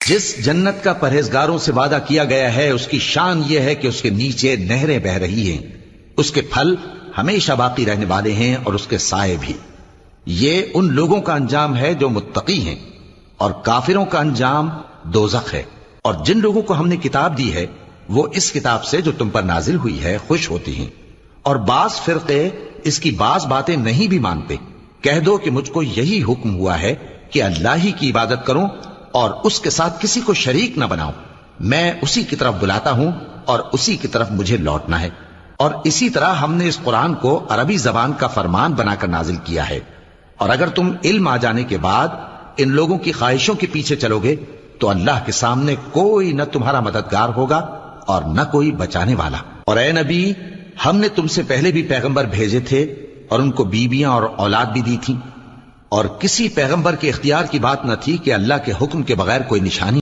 جس جنت کا پرہیزگاروں سے وعدہ کیا گیا ہے اس کی شان یہ ہے کہ اس کے نیچے نہریں بہ رہی ہیں، اس کے پھل ہمیشہ باقی رہنے والے ہیں اور اس کے سائے بھی۔ یہ ان لوگوں کا انجام ہے جو متقی ہیں، اور کافروں کا انجام دوزخ ہے۔ اور جن لوگوں کو ہم نے کتاب دی ہے وہ اس کتاب سے جو تم پر نازل ہوئی ہے خوش ہوتی ہیں، اور بعض فرقے اس کی بعض باتیں نہیں بھی مانتے۔ کہہ دو کہ مجھ کو یہی حکم ہوا ہے کہ اللہ ہی کی عبادت کروں اور اس کے ساتھ کسی کو شریک نہ بناؤں۔ میں اسی کی طرف بلاتا ہوں اور اسی کی طرف مجھے لوٹنا ہے۔ اور اسی طرح ہم نے اس قرآن کو عربی زبان کا فرمان بنا کر نازل کیا ہے، اور اگر تم علم آ جانے کے بعد ان لوگوں کی خواہشوں کے پیچھے چلو گے تو اللہ کے سامنے کوئی نہ تمہارا مددگار ہوگا اور نہ کوئی بچانے والا۔ اور اے نبی، ہم نے تم سے پہلے بھی پیغمبر بھیجے تھے اور ان کو بیویاں اور اولاد بھی دی تھی، اور کسی پیغمبر کے اختیار کی بات نہ تھی کہ اللہ کے حکم کے بغیر کوئی نشانی